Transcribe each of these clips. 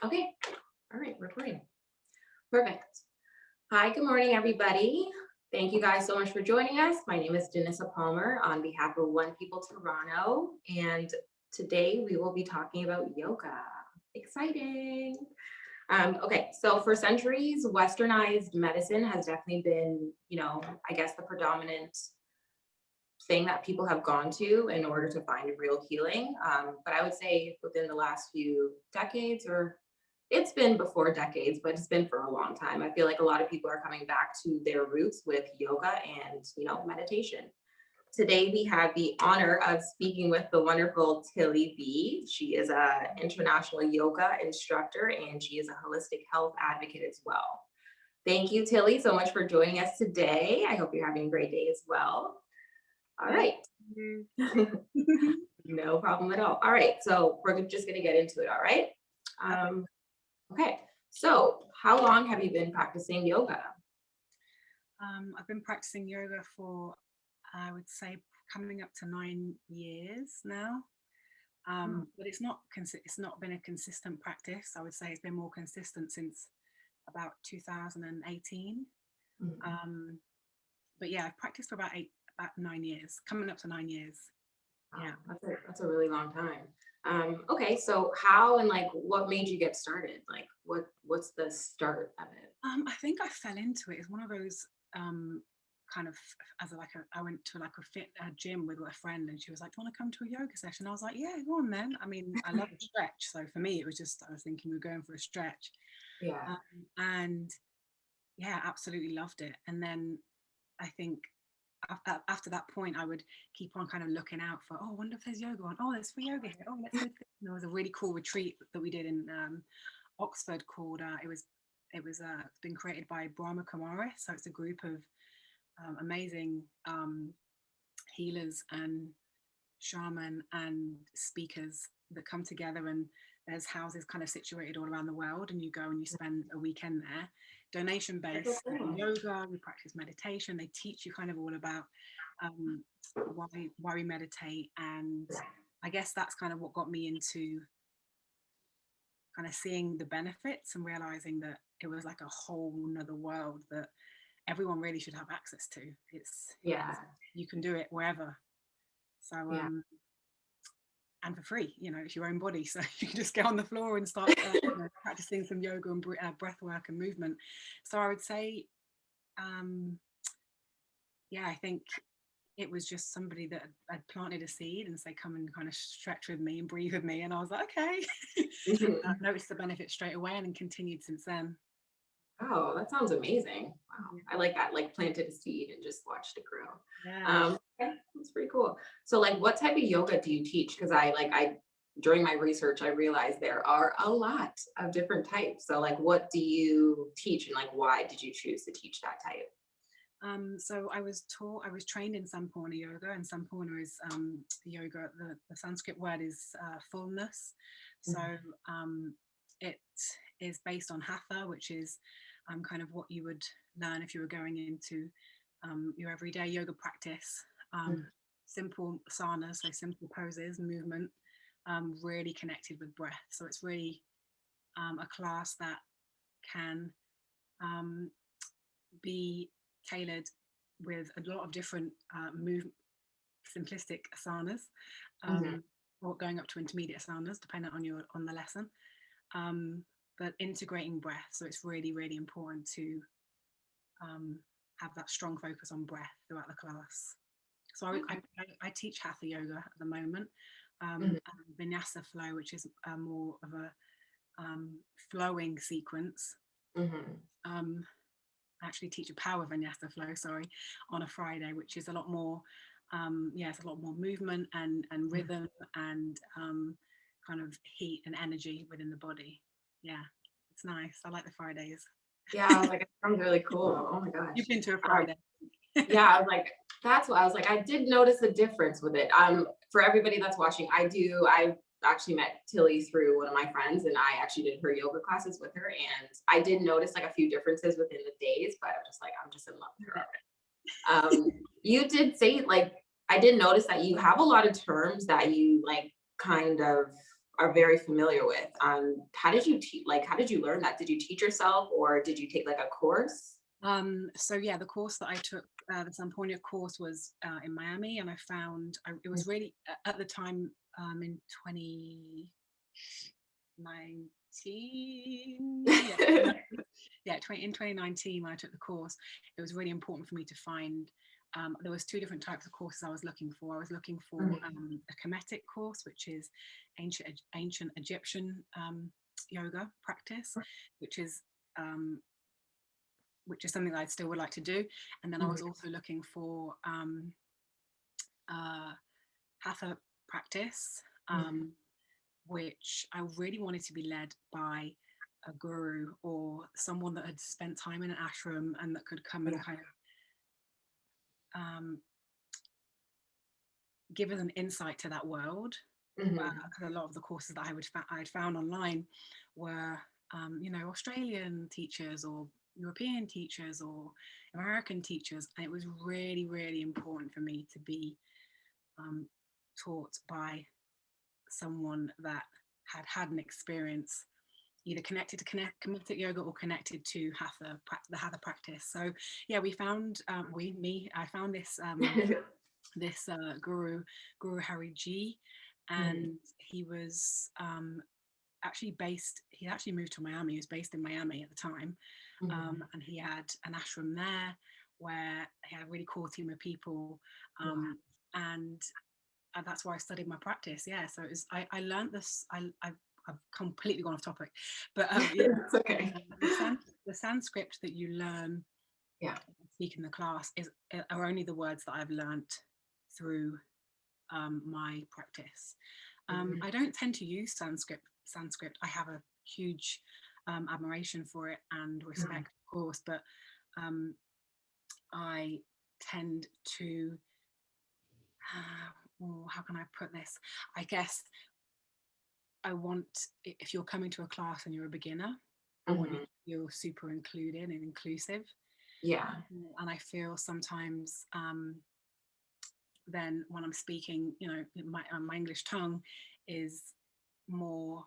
Okay. All right, recording. Perfect. Hi, good morning, everybody. Thank you guys so much for joining us. My name is Janissa Palmer on behalf of One People Toronto, and today we will be talking about yoga. Exciting. Okay, so for centuries, Westernized medicine has definitely been, I guess the predominant thing that people have gone to in order to find real healing. But I would say within the last few decades, or it's been before decades, but it's been for a long time. I feel like a lot of people are coming back to their roots with yoga and, meditation. Today, we have the honor of speaking with the wonderful Tilly B. She is an international yoga instructor and she is a holistic health advocate as well. Thank you, Tilly, so much for joining us today. I hope you're having a great day as well. All right. No problem at all. All right, so we're just going to get into it, all right? Okay, so how long have you been practicing yoga? I've been practicing yoga for, I would say, coming up to 9 years now. But it's not been a consistent practice. I would say it's been more consistent since about 2018. But yeah, I've practiced for about 9 years, coming up to 9 years. Yeah, that's a really long time. Okay, so how and what made you get started? Like, what's the start of it? I think I fell into it. It's one of those kind of I went to a gym with a friend, and she was like, "Do you want to come to a yoga session?" I was like, "Yeah, go on then." I mean, I love a stretch, so for me, it was just I was thinking we're going for a stretch. Yeah. And yeah, absolutely loved it. And then I think after that point, I would keep on kind of looking out for, I wonder if there's yoga on. Oh, there's free yoga here. Oh, let's go. There was a really cool retreat that we did in Oxford called it's been created by Brahma Kumaris. So it's a group of amazing healers and shaman and speakers that come together, and there's houses kind of situated all around the world, and you go and you spend a weekend there, donation based yoga. We practice meditation. They teach you kind of all about why we meditate, and I guess that's kind of what got me into kind of seeing the benefits and realizing that it was like a whole nother world that everyone really should have access to. You can do it wherever. So and for free, it's your own body, so you can just get on the floor and start practicing some yoga and breath work and movement. So I would say I think it was just somebody that had planted a seed and say, come and kind of stretch with me and breathe with me, and I was like, okay. I noticed the benefit straight away and continued since then. Oh, that sounds amazing. Wow. I like that, planted a seed and just watched it grow. Yeah. Okay, that's pretty cool. So what type of yoga do you teach? Because I during my research, I realized there are a lot of different types. So what do you teach, and why did you choose to teach that type? So I was trained in Sampurna yoga, and Sampurna is yoga. The Sanskrit word is fullness. So it is based on hatha, which is kind of what you would learn if you were going into your everyday yoga practice. Simple asanas, so simple poses, movement, really connected with breath. So it's really a class that can be tailored with a lot of different simplistic asanas, or going up to intermediate asanas, depending on the lesson. But integrating breath, so it's really, really important to have that strong focus on breath throughout the class. So I teach hatha yoga at the moment, and vinyasa flow, which is more of a flowing sequence. I actually teach a power vinyasa flow, on a Friday, which is a lot more, it's a lot more movement and rhythm and kind of heat and energy within the body. Yeah, it's nice. I like the Fridays. Yeah, I was like, it sounds really cool. Oh my gosh. You've been to a Friday. Yeah, I was like, that's what I was like. I did notice a difference with it. For everybody that's watching, I actually met Tilly through one of my friends, and I actually did her yoga classes with her, and I did notice a few differences within the days, but I'm just in love with her. You did say I did notice that you have a lot of terms that you kind of are very familiar with. How did you teach? Like, how did you learn that? Did you teach yourself, or did you take like a course? So yeah, the course that I took, the Samponia course, was in Miami, and I found it was really at the time, in 2019. Yeah, yeah, 2019, when I took the course, it was really important for me to find. There was two different types of courses I was looking for. I was looking for Mhm. a Kemetic course, which is ancient Egyptian yoga practice, which is um, something that I still would like to do. And then I was Mhm. also looking for uh, hatha practice, Mhm. which I really wanted to be led by a guru or someone that had spent time in an ashram and that could come and Yeah. kind of give us an insight to that world. Mhm. Because a lot of the courses that I had found online were, Australian teachers or European teachers or American teachers, and it was really, really important for me to be taught by someone that had had an experience either connected to kinetic yoga or connected to the hatha practice. So yeah, we found I found this Guru Hari G, Mhm. and he was he actually moved to Miami. He was based in Miami at the time, Mhm. and he had an ashram there where he had a really cool team of people, Wow. and that's where I studied my practice. Yeah, so I learned this. I've completely gone off topic, but yeah, It's okay. the Sanskrit that you learn Yeah. speak in the class are only the words that I've learnt through my practice. Mhm. I don't tend to use Sanskrit. I have a huge admiration for it and Mhm. respect, of course, but um, I tend to. How can I put this? I guess I want, if you're coming to a class and you're a beginner, I want you Mhm. to feel super included and inclusive. Yeah. And I feel sometimes then when I'm speaking, my English tongue is more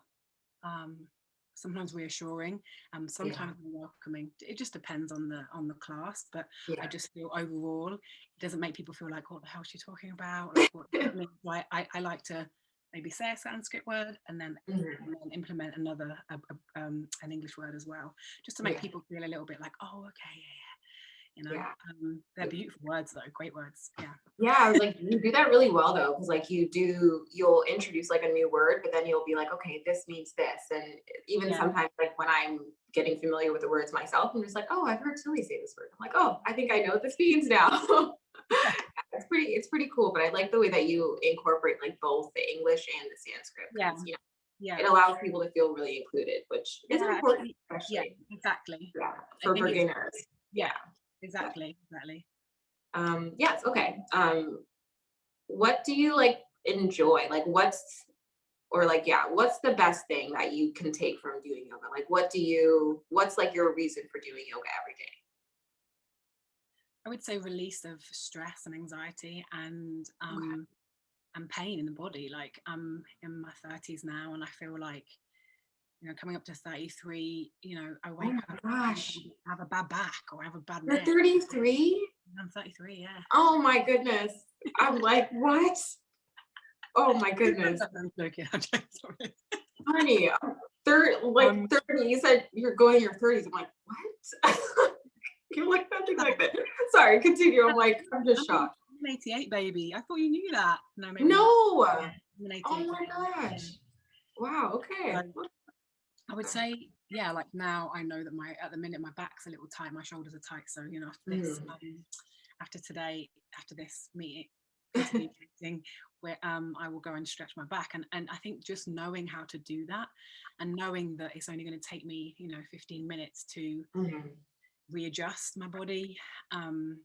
sometimes reassuring, Yeah. sometimes more welcoming. It just depends on the class, but I Yeah. just feel overall it doesn't make people feel like, what the hell is she talking about? Like, what does that mean? So I like to maybe say a Sanskrit word Mhm. and then implement another an English word as well, just to make Yeah. people feel a little bit like, oh, okay, Yeah. they're beautiful words though, great words. Yeah. Yeah, I was like, you do that really well though, because like you'll introduce like a new word, but then you'll be like, okay, this means this. And even Yeah. sometimes like when I'm getting familiar with the words myself, I'm just like, oh, I've heard Tilly say this word. I'm like, oh, I think I know what this means now. It's pretty cool. But I like the way that you incorporate like both the English and the Sanskrit Yeah. because Yeah. it allows people to feel really included, which is Yeah. important, Yeah. especially Exactly. I for think it's beginners. yeah. Yeah. Exactly. Yes, okay. What do you like enjoy? Like what's the best thing that you can take from doing yoga? Like what's like your reason for doing yoga every day? I would say release of stress and anxiety Okay. and pain in the body. Like I'm in my 30s now, and I feel like, coming up to 33, I Oh wake my up and gosh. I have a bad back or I have a bad You're neck. 33? I'm 33, yeah. Oh my goodness. I'm like, what? Oh my goodness. I'm joking. I'm joking. Sorry. Honey, like Um, 30. You said you're going in your 30s. I'm like, what? You're like nothing like that. Sorry, continue. I'm like, I'm I'm just shocked. an 88 baby. I thought you knew that. No, maybe No. not. Yeah, Oh I'm an 88 my baby. Yeah. gosh. Wow. So Okay. I would say, yeah, like now I know that at the minute my back's a little tight, my shoulders are tight. So, Mm, after today, after this interview meeting, where I will go and stretch my back. And I think just knowing how to do that and knowing that it's only going to take me, 15 minutes to mhm. readjust my body. Um,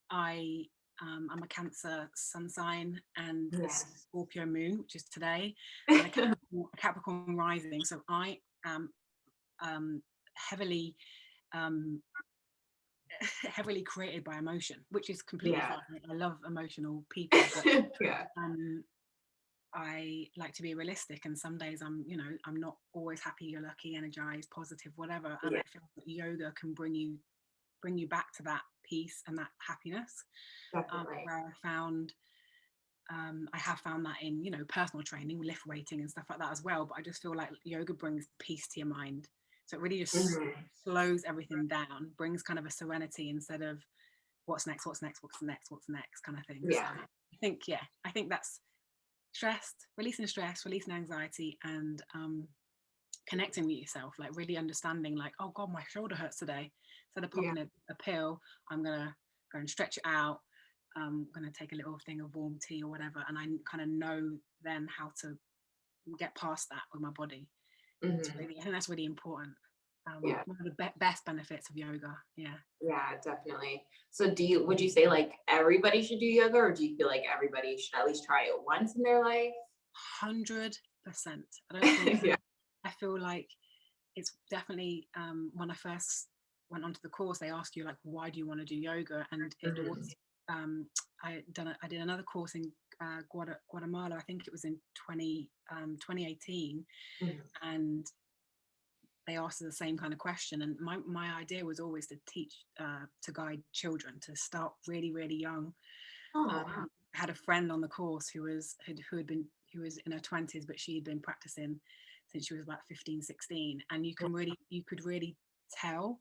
I I'm a Cancer sun sign and a Yes. Scorpio moon, which is today, and a Capricorn rising. So I am um, heavily um, heavily created by emotion, which is completely Yeah. fine. I love emotional people, but Yeah. um, I like to be realistic, and some days I'm not always happy, you're lucky, energized, positive, whatever. And Yeah, I feel that yoga can bring you back to that peace and that happiness. definitely. Where I have found that in, personal training, lift weighting and stuff like that as well. But I just feel like yoga brings peace to your mind. So it really just Mhm. slows everything down, brings kind of a serenity instead of what's next, what's next, what's next, what's next kind of thing. So Yeah. I think that's stress, releasing anxiety, and connecting with yourself, like really understanding, like, oh God, my shoulder hurts today. Instead of Yeah. popping a pill, I'm gonna go and stretch it out. I'm gonna take a little thing of warm tea or whatever, and I kind of know then how to get past that with my body. Mhm. I think that's really important. Yeah. One of the best benefits of yoga. Yeah. Yeah, definitely. So would you say like everybody should do yoga, or do you feel like everybody should at least try it once in their life? 100%. I don't think, Yeah. I feel like it's definitely, when I first went onto the course, they ask you like, why do you want to do yoga? And it Mhm. was, I did another course in Guatemala. I think it was in 2018, Mhm. and they asked the same kind of question. And my idea was always to teach, to guide children to start really, really young. Oh, wow. I had a friend on the course who was in her 20s, but she had been practicing since she was about 15, 16. And you could really tell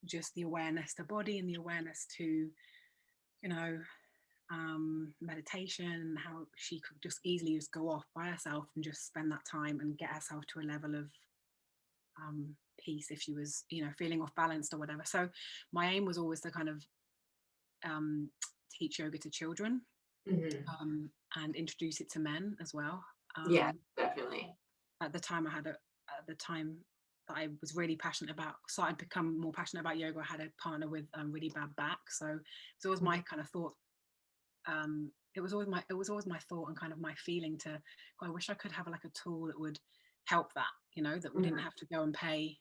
just the awareness to body and the awareness to, you know, meditation, and how she could just easily just go off by herself and just spend that time and get herself to a level of peace if she was, feeling off balanced or whatever. So my aim was always to kind of um, teach yoga to children, Mhm. and introduce it to men as well. Yeah, Um, definitely. at the time, at the time that I was really passionate about, started to become more passionate about yoga. I had a partner with really bad back, so it was always my kind of thought. It was always my thought and kind of my feeling to, oh, I wish I could have like a tool that would help that, that we didn't Mhm. have to go and pay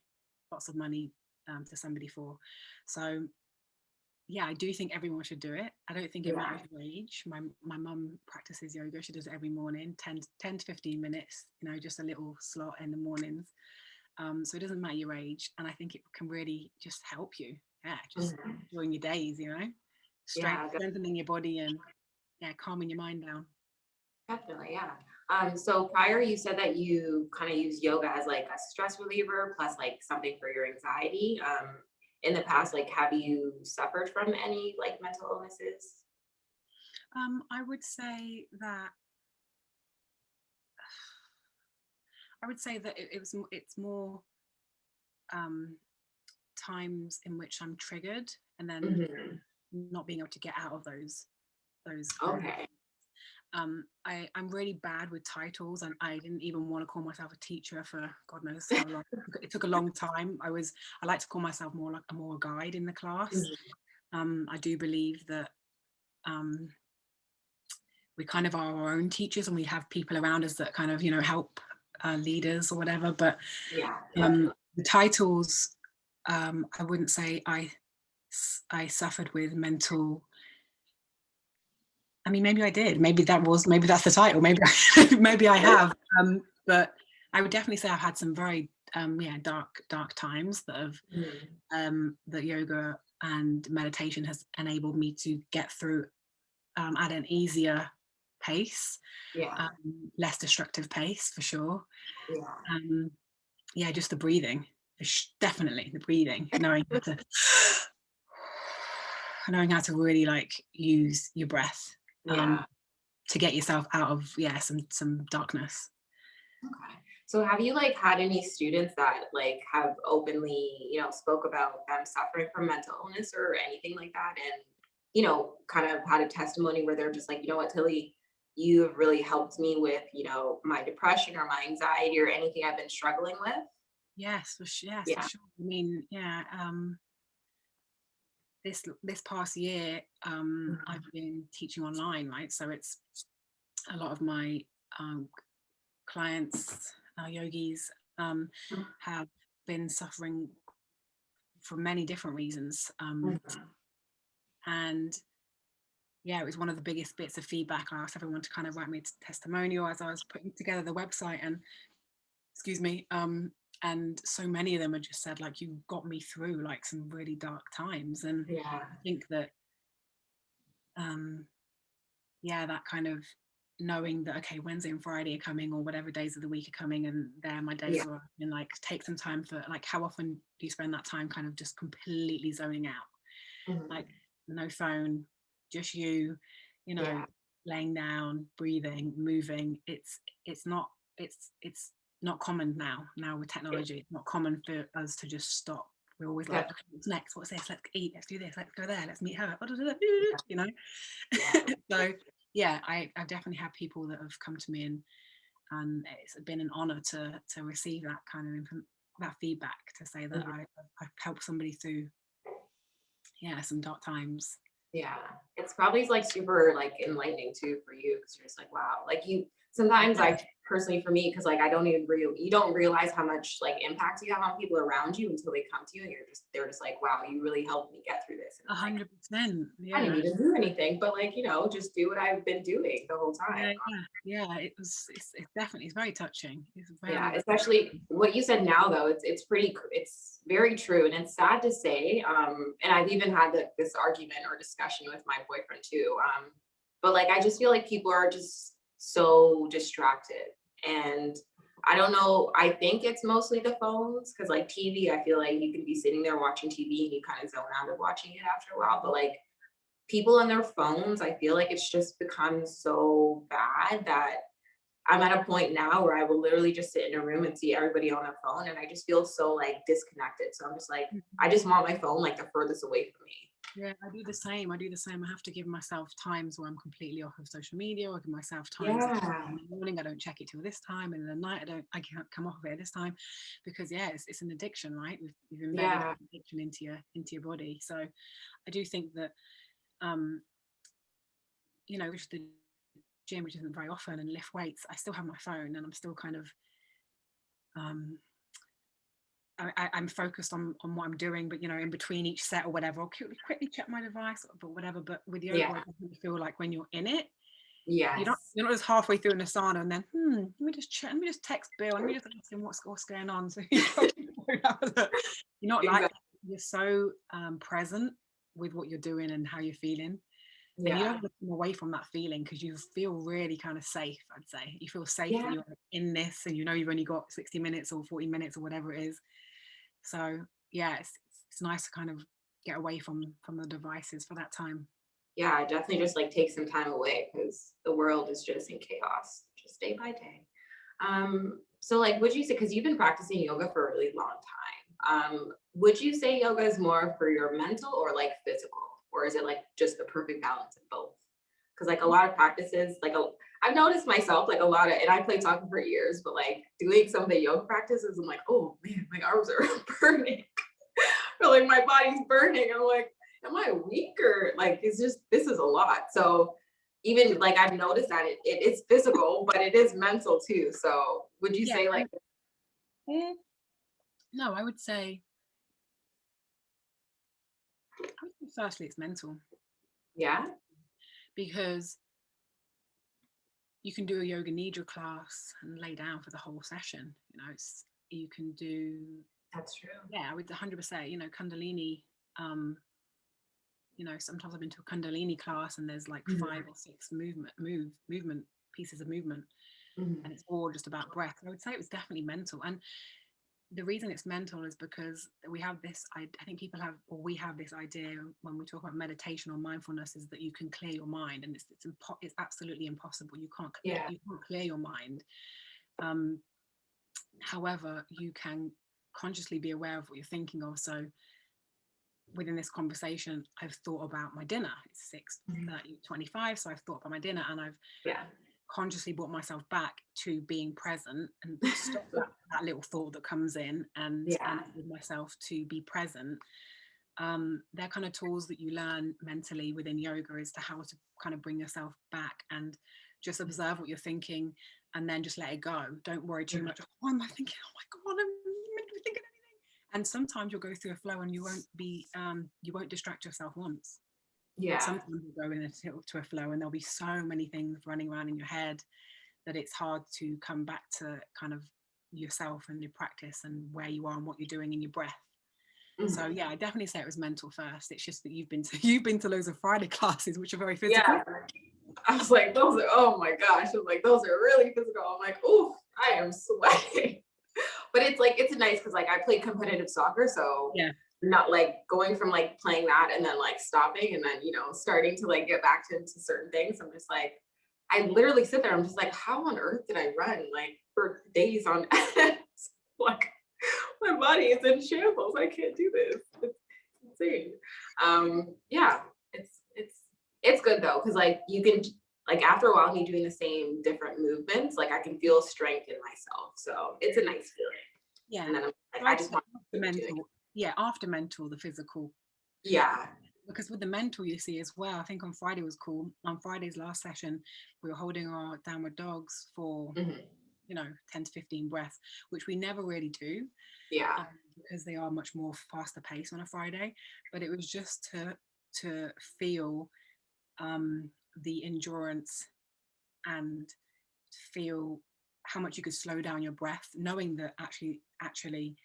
lots of money to somebody for. So yeah, I do think everyone should do it. I don't think it Yeah. matters your age. My mum practices yoga. She does it every morning, 10 to 15 minutes, just a little slot in the mornings. So it doesn't matter your age. And I think it can really just help you. Yeah, just Mhm. during your days, Yeah, strengthening your body and yeah, calming your mind down. definitely. Yeah. So prior you said that you kind of use yoga as like a stress reliever plus like something for your anxiety. In the past, like have you suffered from any like mental illnesses? I would say that it's more um, times in which I'm triggered and then Mhm. not being able to get out of those Okay. I'm really bad with titles, and I didn't even want to call myself a teacher for God knows how long. It took a long time. I like to call myself more a guide in the class. Mhm. I do believe that um, we kind of are our own teachers, and we have people around us that kind of help leaders or whatever. But Yeah, definitely. the titles, I wouldn't say I suffered with mental. I mean, maybe I did. Maybe that's the title. Maybe maybe I have. But I would definitely say I've had some very dark times that have Mhm. that yoga and meditation has enabled me to get through at an easier pace, Yeah. less destructive pace for sure. Yeah. Um, yeah, just the breathing, definitely the breathing, knowing how to really like use your breath. Um, Yeah. to get yourself out of some darkness. Okay. So have you like had any students that like have openly, spoke about them suffering from mental illness or anything like that? And, kind of had a testimony where they're just like, you know what, Tilly, you have really helped me with, my depression or my anxiety or anything I've been struggling with. Yes, for Yeah. sure. I mean, yeah. This past year, I've Mhm. been teaching online, right? So it's a lot of my um, clients, yogis, have been suffering for many different reasons, Mhm. and yeah, it was one of the biggest bits of feedback. I asked everyone to kind of write me a testimonial as I was putting together the website, and excuse me, and so many of them had just said, like, you got me through like some really dark times. And Yeah. I think that yeah, that kind of knowing that, okay, Wednesday and Friday are coming, or whatever days of the week are coming, and they're my days Yeah. where I can like take some time for, like, how often do you spend that time kind of just completely zoning out, Mhm. like no phone, just you, you know, Yeah. laying down, breathing, moving. It's not, it's not common now with technology. It's not common for us to just stop. We're always like, That- okay, what's next? What's this? Let's eat. Let's do this. Let's go there. Let's meet her. You know. yeah. So yeah, I definitely have people that have come to me, and it's been an honor to receive that kind of that feedback, to say that Mhm. I've helped somebody through, yeah, some dark times. Yeah, it's probably like super like enlightening too for you because you're just like, wow, like you sometimes Yeah, I personally for me, because like I don't even you don't realize how much like impact you have on people around you until they come to you and they're just like, wow, you really helped me get through this. And it's like, 100%. I didn't Yeah. even do anything, but like, just do what I've been doing the whole time. Yeah, yeah. It's definitely, it's very touching. It's Yeah, very, especially what you said now though, it's very true and it's sad to say. And I've even had this argument or discussion with my boyfriend too. But like I just feel like people are just so distracted. And I don't know, I think it's mostly the phones because like TV, I feel like you can be sitting there watching TV and you kind of zone out of watching it after a while. But like people on their phones, I feel like it's just become so bad that I'm at a point now where I will literally just sit in a room and see everybody on their phone, and I just feel so like disconnected. So I'm just like, I just want my phone like the furthest away from me. yeah, I do the same. I do the same. I have to give myself times where I'm completely off of social media. I give myself times like Yeah, in the morning I don't check it till this time, and in the night I can't come off of it at this time, because yeah, it's an addiction, right? We've embedded yeah, addiction into your body. So I do think that um, which the gym, which isn't very often, and lift weights, I still have my phone, and I'm still kind of um I'm focused on what I'm doing, but in between each set or whatever, I'll quickly check my device, but whatever. But with yoga, yeah, I definitely feel like when you're in it, yes, you're not just halfway through an asana and then let me just check, let me just text Bill, let me just ask him what's going on. So you're not like exactly, that. You're so present with what you're doing and how you're feeling. And you yeah, don't want to come away from that feeling, because you feel really kind of safe. I'd say you feel safe that yeah, you're in this, and you've only got 60 minutes or 40 minutes or whatever it is. So yeah, it's nice to kind of get away from the devices for that time. yeah. Definitely just like take some time away because the world is just in chaos, just day by day. So like, would you say, because you've been practicing yoga for a really long time, would you say yoga is more for your mental or like physical, or is it like just the perfect balance of both? Because like a lot of practices, I've noticed myself like a lot of, and I played soccer for years, but like doing some of the yoga practices, I'm like, oh man, my arms are burning, or like my body's burning. I'm like, am I weak or like it's just this is a lot. So even like I've noticed that it is physical, but it is mental too. So would you Yeah. say like No, I would say firstly it's mental, yeah, because you can do a yoga nidra class and lay down for the whole session. You can do, that's true. yeah, I would 100%, Kundalini. um Sometimes I've been to a Kundalini class, and there's like Mhm, 5 or 6 movement pieces of movement, mhm. and it's all just about breath. I would say it was definitely mental. And the reason it's mental is because we have this, I think people have, or we have this idea when we talk about meditation or mindfulness, is that you can clear your mind, and it's absolutely impossible. Yeah, You can't clear your mind. um However, you can consciously be aware of what you're thinking of. So within this conversation, I've thought about my dinner. It's mhm, 6:25, so I've thought about my dinner, and I've yeah, consciously brought myself back to being present, and stop that little thought that comes in, and yeah, with myself to be present. They're kind of tools that you learn mentally within yoga, as to how to kind of bring yourself back and just observe what you're thinking, and then just let it go. Don't worry too mhm, much. What am I thinking? Oh my god, I'm meant to be thinking anything. And sometimes you'll go through a flow, and you won't distract yourself once. Yeah. Sometimes you go to a flow and there'll be so many things running around in your head that it's hard to come back to kind of yourself and your practice and where you are and what you're doing in your breath. So Mhm. yeah, I definitely say it was mental first. It's just that you've been to loads of Friday classes, which are very physical. Yeah. I was like, those are, oh my gosh. I was like, those are really physical. I'm like, oh, I am sweating. But it's like, it's nice because like I played competitive soccer. So Yeah, not like going from like playing that and then like stopping and then, starting to like get back to into certain things. I'm just like, I literally sit there. I'm just like, how on earth did I run like for days on end? Like my body is in shambles. I can't do this. It's insane. Yeah, it's good though, because like you can like after a while me doing the same different movements, like I can feel strength in myself. So it's a nice feeling. yeah. And then I'm like, So I I'd just say want after to keep doing it. mental, yeah, after mental, the physical. Yeah. Because with the mental, you see as well, I think on Friday was cool. On Friday's last session, we were holding our downward dogs for, Mhm. 10 to 15 breaths, which we never really do, Yeah. because they are much more faster pace on a Friday. But it was just to feel the endurance and feel how much you could slow down your breath, knowing that actually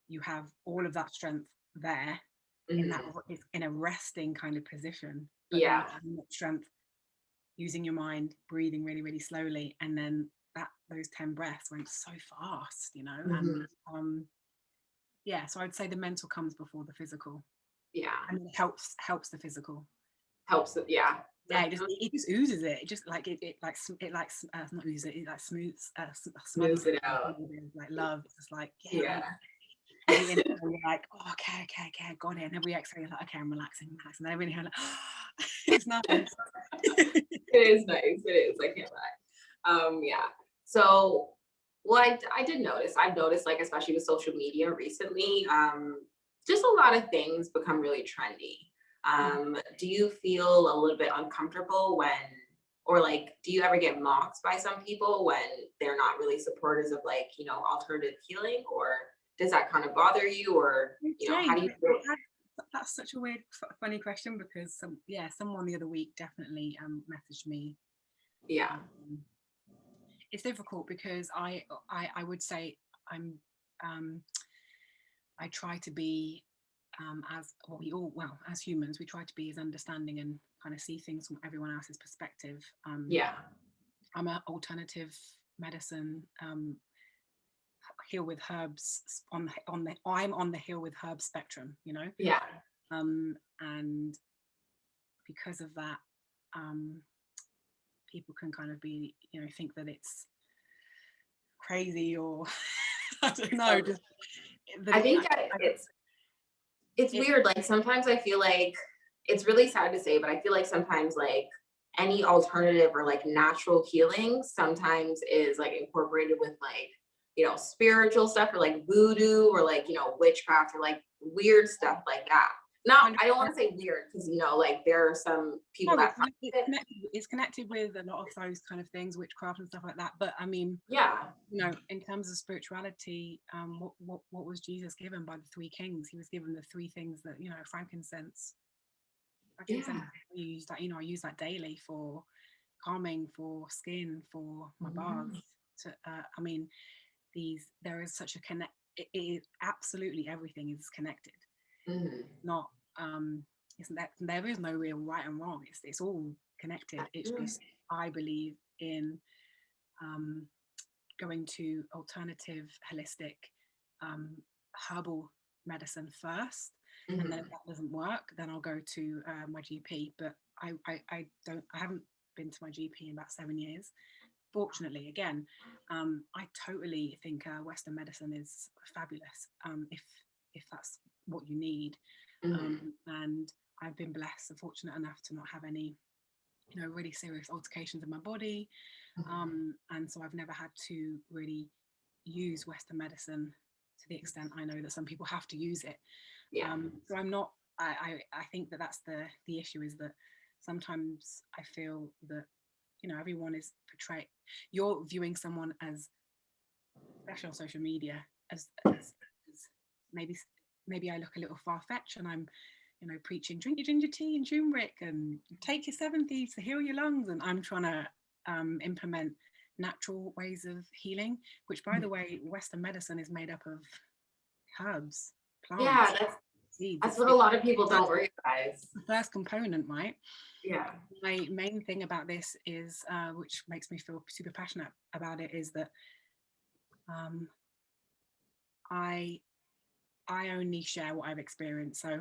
you have all of that strength there in that Mhm. in a resting kind of position, but then Yeah. having that strength using your mind, breathing really, really slowly, and then those 10 breaths went so fast, and Mhm. yeah, so I'd say the mental comes before the physical, Yeah. and it helps the physical. Helps it. Yeah. Yeah, it just oozes it. It just like not oozes it. It like smothers Smooths it it out. like love. It's just like, yeah, Yeah. every inhale you're like, oh, okay, I got it. And every exhale you're like, okay, I'm relaxing. And every inhale, like, it's nice. It is nice. It is. I can't lie. Yeah. So, well, I did notice. I've noticed, like, especially with social media recently, just a lot of things become really trendy. Do you feel a little bit uncomfortable when, or like, do you ever get mocked by some people when they're not really supporters of like, alternative healing, or does that kind of bother you, or Okay, how do you feel? that's such a weird, funny question, because someone the other week definitely messaged me. Yeah. Um, it's difficult because I would say I'm um, I try to be as well, as humans we try to be as understanding and kind of see things from everyone else's perspective. Yeah. I'm an alternative medicine heal with herbs I'm on the heal with herbs spectrum, Yeah. and because of that, um, people can kind of be, think that it's crazy, or I don't know, Um, just that I think that I it's it weird. Like sometimes I feel like it's really sad to say, but I feel like sometimes like any alternative or like natural healing sometimes is like incorporated with like, spiritual stuff or like voodoo or like, witchcraft or like weird stuff like that. Not, kind I don't want of to say weird because, like there are some people no, that find it. it's connected with a lot of those kind of things, witchcraft and stuff like that. But I mean, Yeah. in terms of spirituality, what was Jesus given by the three kings? He was given the three things that, frankincense. Yeah. I use that, I use that daily for calming, for skin, for my Mhm. baths. I mean, there is such a connect. It is absolutely everything is connected. Mhm. Not isn't that there is no real right and wrong. It's all connected. It's just I believe in um, going to alternative, holistic, um, herbal medicine first, and then if Mhm. that doesn't work, then I'll go to my GP. But I haven't been to my GP in about 7 years. Fortunately, again, I totally think Western medicine is fabulous, if that's what you need. Mhm. And I've been blessed and fortunate enough to not have any, really serious altercations in my body, Mhm. and so I've never had to really use Western medicine to the extent I know that some people have to use it. Yeah. So I'm not. I think that that's the issue, is that sometimes I feel that everyone is portrayed. You're viewing someone as, especially on social media, as maybe maybe I look a little far fetched, and I'm preaching, drink your ginger tea and turmeric and take your 70s to heal your lungs. And I'm trying to implement natural ways of healing, which, by the way, Western medicine is made up of herbs, plants, Yeah, seeds. that's what a lot of people don't realize. The first component, right? Yeah. My main thing about this is, which makes me feel super passionate about it, is that I only share what I've experienced. So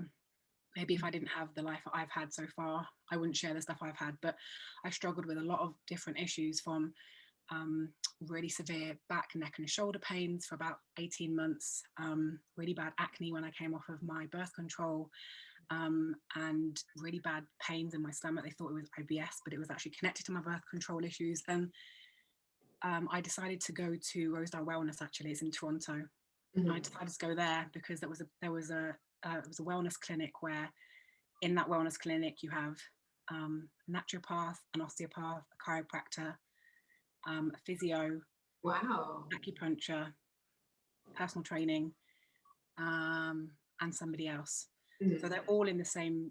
maybe if I didn't have the life that I've had so far, I wouldn't share the stuff I've had. But I struggled with a lot of different issues, from really severe back, neck and shoulder pains for about 18 months, really bad acne when I came off of my birth control, and really bad pains in my stomach. They thought it was IBS, but it was actually connected to my birth control issues. And I decided to go to Rosedale Wellness. Actually, it's in Toronto. And I decided to go there because it was a wellness clinic, where in that wellness clinic you have a naturopath, an osteopath, a chiropractor, a physio, Wow. acupuncture, personal training, and somebody else. So they're all in the same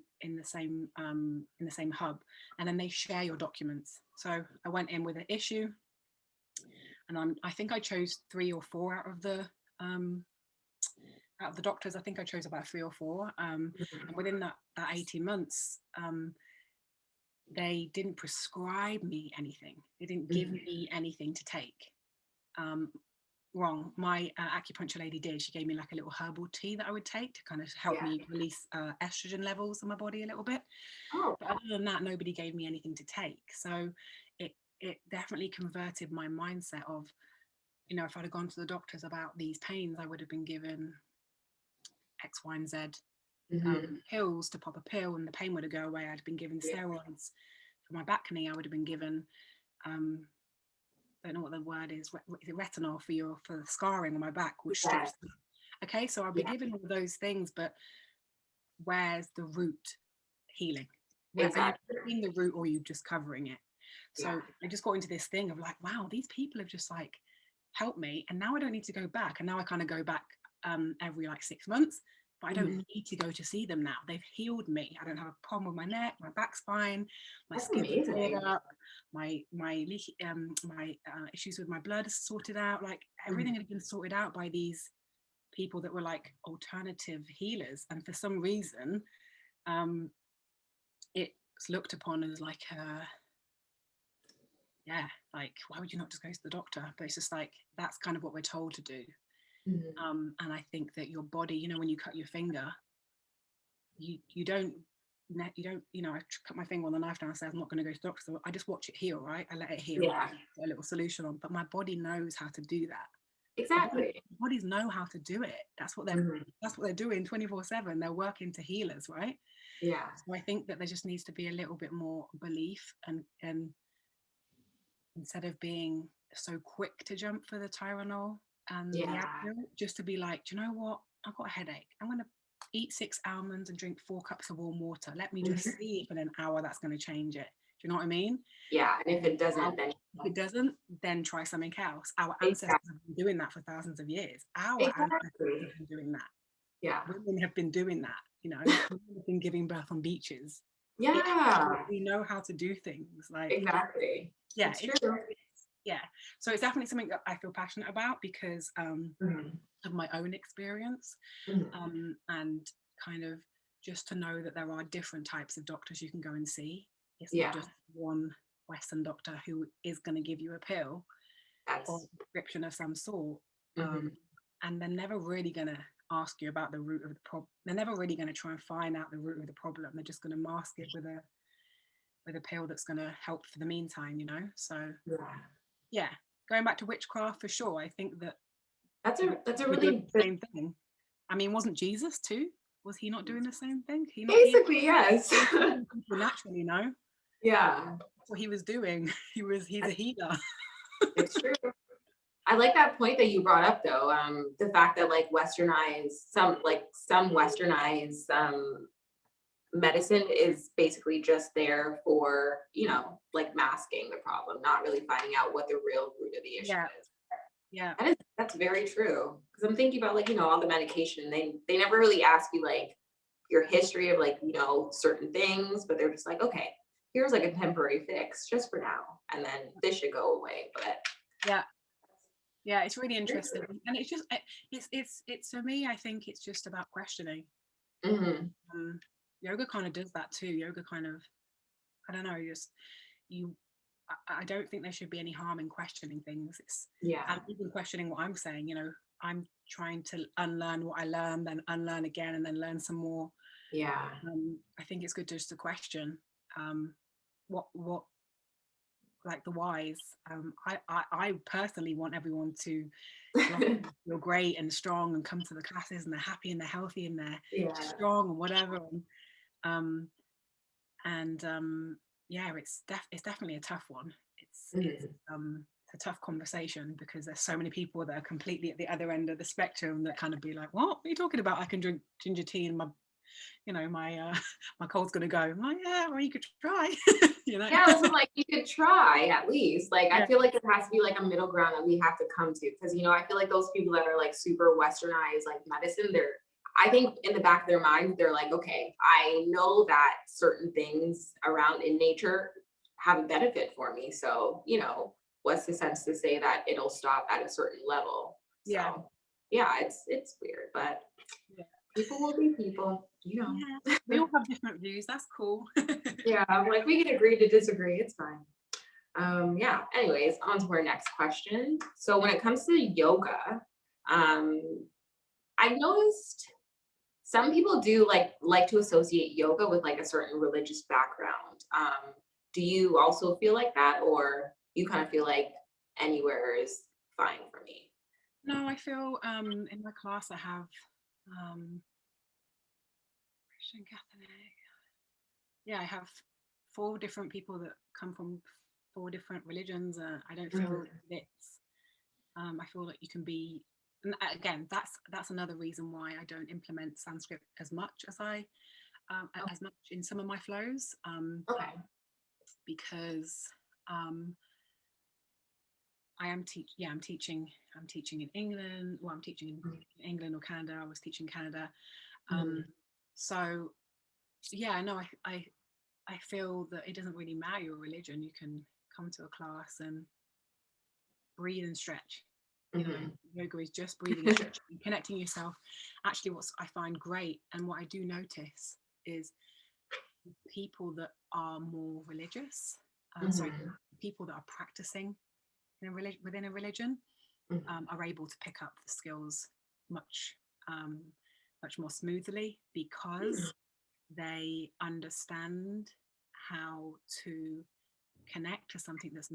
hub, and then they share your documents. So I went in with an issue, and I think I chose 3 or 4 out of the doctors. I think I chose about 3 or 4, and within that 18 months, they didn't prescribe me anything. They didn't give me anything to take. Wrong. My acupuncture lady did. She gave me like a little herbal tea that I would take to kind of help me release estrogen levels in my body a little bit. Oh. But other than that, nobody gave me anything to take. So it definitely converted my mindset of, if I'd have gone to the doctors about these pains, I would have been given X, Y, and Z pills to pop a pill, and the pain would have go away. I'd been given steroids for my back knee. I would have been given don't know what the word is it retinol for the scarring on my back, which stops. Okay, so I'll be given all those things, but where's the root healing? Are you healing the root, or are you just covering it? So I just got into this thing of like, wow, these people have just like helped me, and now I don't need to go back. And now I kind of go back every like 6 months, but I don't need to go to see them now. They've healed me. I don't have a problem with my neck, my back spine, my skin's cleared up, my issues with my blood is sorted out. Like everything had been sorted out by these people that were like alternative healers. And for some reason, it's looked upon as like like, why would you not just go to the doctor? But it's just like, that's kind of what we're told to do. And I think that your body, when you cut your finger, you don't, I cut my finger on the knife down and say, I'm not going to go to the doctor. So I just watch it heal, right? I let it heal, put a little solution on, but my body knows how to do that. Exactly. Bodies know how to do it. That's what they're doing 24/7. They're working to heal us, right? Yeah. So I think that there just needs to be a little bit more belief, and instead of being so quick to jump for the Tylenol and the Advil, just to be like, do you know what? I've got a headache. I'm going to eat 6 almonds and drink 4 cups of warm water. Let me just see if in an hour that's going to change it. Do you know what I mean? Yeah. And if it doesn't, then try something else. Our ancestors have been doing that for thousands of years. Our ancestors have been doing that. Yeah. Women have been doing that. Women have been giving birth on beaches. Yeah. We know how to do things. Like, Exactly. yeah, It's true. yeah. So it's definitely something that I feel passionate about because of my own experience, and kind of just to know that there are different types of doctors you can go and see. It's not just one Western doctor who is going to give you a pill or a prescription of some sort, and they're never really going to ask you about the root of the problem. They're never really going to try and find out the root of the problem. They're just going to mask it with a pill that's going to help for the meantime, So yeah, going back to witchcraft for sure. I think that's a really good same thing. I mean, wasn't Jesus too? Was he not doing the same thing? basically, yes. Naturally, Yeah. That's what he was doing. He's a healer. It's true. I like that point that you brought up though. The fact that some westernized medicine is basically just there for, like masking the problem, not really finding out what the real root of the issue is. Yeah. That's very true. Because I'm thinking about all the medication. They never really ask you your history of like, certain things, but they're just like, okay, here's like a temporary fix just for now. And then this should go away. But Yeah. Yeah, it's really interesting. And it's just, it's for me, I think it's just about questioning. hmm Yoga kind of does that too. Yoga kind of, I don't know, just you, I don't think there should be any harm in questioning things. It's, yeah. and even questioning what I'm saying, I'm trying to unlearn what I learned, then unlearn again, and then learn some more. Yeah. I think it's good just to question what like the whys. I personally want everyone to feel great and strong and come to the classes and they're happy and they're healthy and they're Yeah. strong and whatever. Um, and yeah, it's definitely a tough one. It's a tough conversation because there's so many people that are completely at the other end of the spectrum that kind of be like, what are you talking about? I can drink ginger tea and my my cold's gonna go. I'm like, yeah, well, you could try. Yeah, so like you could try at least. Like I Yeah. feel like there has to be like a middle ground that we have to come to because I feel like those people that are like super westernized like medicine, I think in the back of their mind they're like, okay, I know that certain things around in nature have a benefit for me. So, what's the sense to say that it'll stop at a certain level? Yeah. So yeah, it's weird, but Yeah. people will be people, Yeah, we all have different views. That's cool. Yeah, like we can agree to disagree. It's fine. Yeah, anyways, on to our next question. So when it comes to yoga, um, I've noticed some people do like to associate yoga with like a certain religious background. Do you also feel like that, or you kind of feel like anywhere is fine for me? No, I feel in my class I have Christian, Catholic. Yeah, I have 4 different people that come from 4 different religions. I don't feel Mhm. it's. I feel that you can be. And again, that's another reason why I don't implement Sanskrit as much as as much in some of my flows, Okay. because I'm teaching. I'm teaching in England. Well, I'm teaching in England or Canada. I was teaching Canada. Mhm. So yeah, no, I feel that it doesn't really matter your religion. You can come to a class and breathe and stretch. Mhm. Yoga is just breathing and stretching and connecting yourself. Actually, what I find great and what I do notice is people that are more religious, sorry, Mhm. people that are practicing within a religion, Mhm. are able to pick up the skills much much more smoothly because they understand how to connect to something that's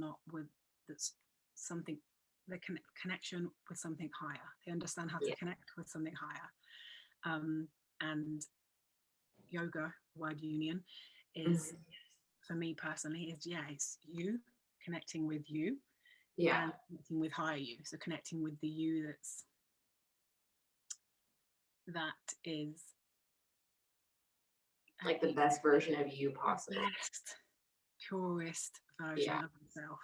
something the connection with something higher. They understand how to Yeah. connect with something higher. And yoga word union is, Mhm. for me personally, is it's you connecting with you Yeah. and connecting with higher you. So connecting with the you that is Like the best version of you the possible. best, purest version Yeah. of yourself.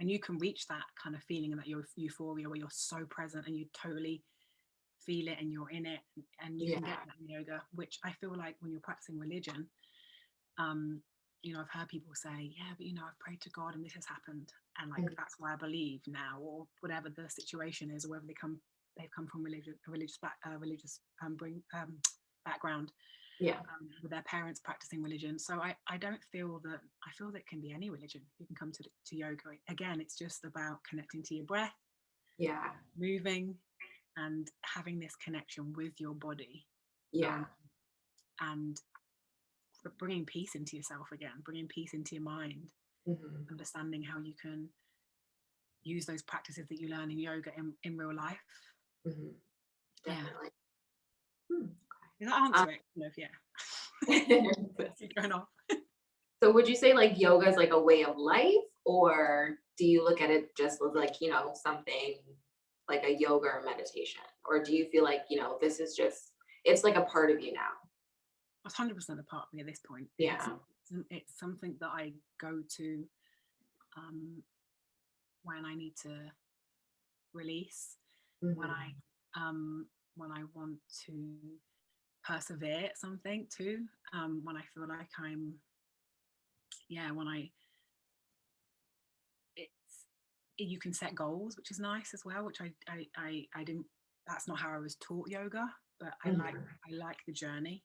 And you can reach that kind of feeling and that euphoria where you're so present and you totally feel it and you're in it, and you can Yeah. get that in yoga, which I feel like when you're practicing religion, I've heard people say, yeah, but I've prayed to God and this has happened, and like Mhm. that's why I believe now, or whatever the situation is, or whether they've come from religious background, Yeah. with their parents practicing religion. So I don't feel that. I feel that it can be any religion. You can come to yoga. Again, it's just about connecting to your breath, Yeah. moving, and having this connection with your body, Yeah. um, and bringing peace into yourself again, bringing peace into your mind, Mhm. understanding how you can use those practices that you learn in yoga in real life. Mhm. Yeah. Definitely. Hmm. Does that answer it? No, yeah. Keep going off. So would you say like yoga is like a way of life, or do you look at it just as like, something like a yoga or meditation? Or do you feel like, this is just, it's like a part of you now? It's 100% a part of me at this point. Yeah. It's something that I go to um, when I need to release, when Mhm. I when I want to persevere at something too. When I feel like you can set goals, which is nice as well, which I didn't, that's not how I was taught yoga, but I like the journey.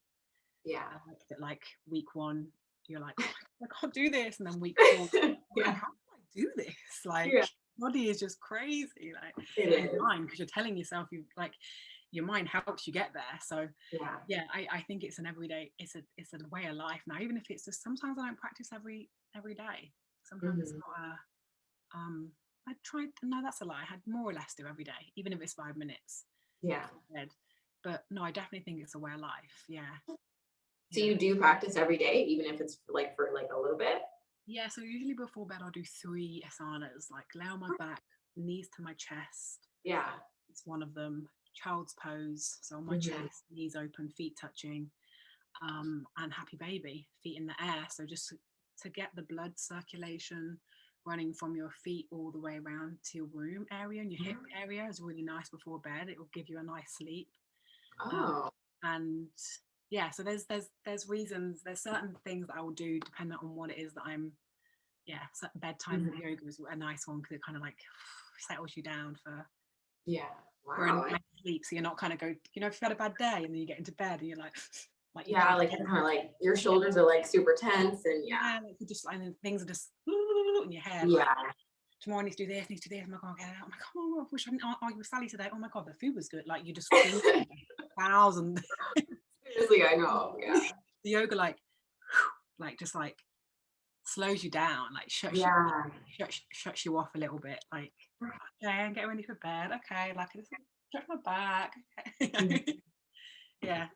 Yeah. I like that, like week 1 you're like, oh my God, I can't do this, and then week 4 Yeah. how do I do this? Like, Yeah. body is just crazy, like It and is. mind, because you're telling yourself, you like, your mind helps you get there. So Yeah. I think it's an everyday, it's a way of life now, even if it's just, sometimes I don't practice every day. Sometimes it's not a I tried, no, that's a lie, I had more or less do every day, even if it's 5 minutes. Yeah. But no, I definitely think it's a way of life. So you do practice every day, even if it's like for like a little bit? Yeah, so usually before bed I'll do 3 asanas, like lay on my back, knees to my chest. Yeah. It's one of them. Child's pose, so on my chest, knees open, feet touching, and happy baby, feet in the air. So just to get the blood circulation running from your feet all the way around to your womb area and your hip area is really nice before bed. It will give you a nice sleep. And yeah, so there's reasons, there's certain things that I will do depending on what it is that I'm, so bedtime yoga is a nice one because it kind of like settles you down for for a nice sleep, so you're not kind of go, you know, if you've had a bad day and then you get into bed and you're like you yeah, like kind of like your shoulders are like super tense and like you just, and then things are just in your head. Yeah. Like, tomorrow I need to do this, oh my God, get out. Oh my God, I wish I didn't argue with Sally today. Oh my God, the food was good. Like you just 1,000. Seriously, I know. Yeah. The yoga like just like slows you down, like shuts you off a little bit. Like, okay, I'm getting ready for bed. Okay, like just stretch my back. Yeah.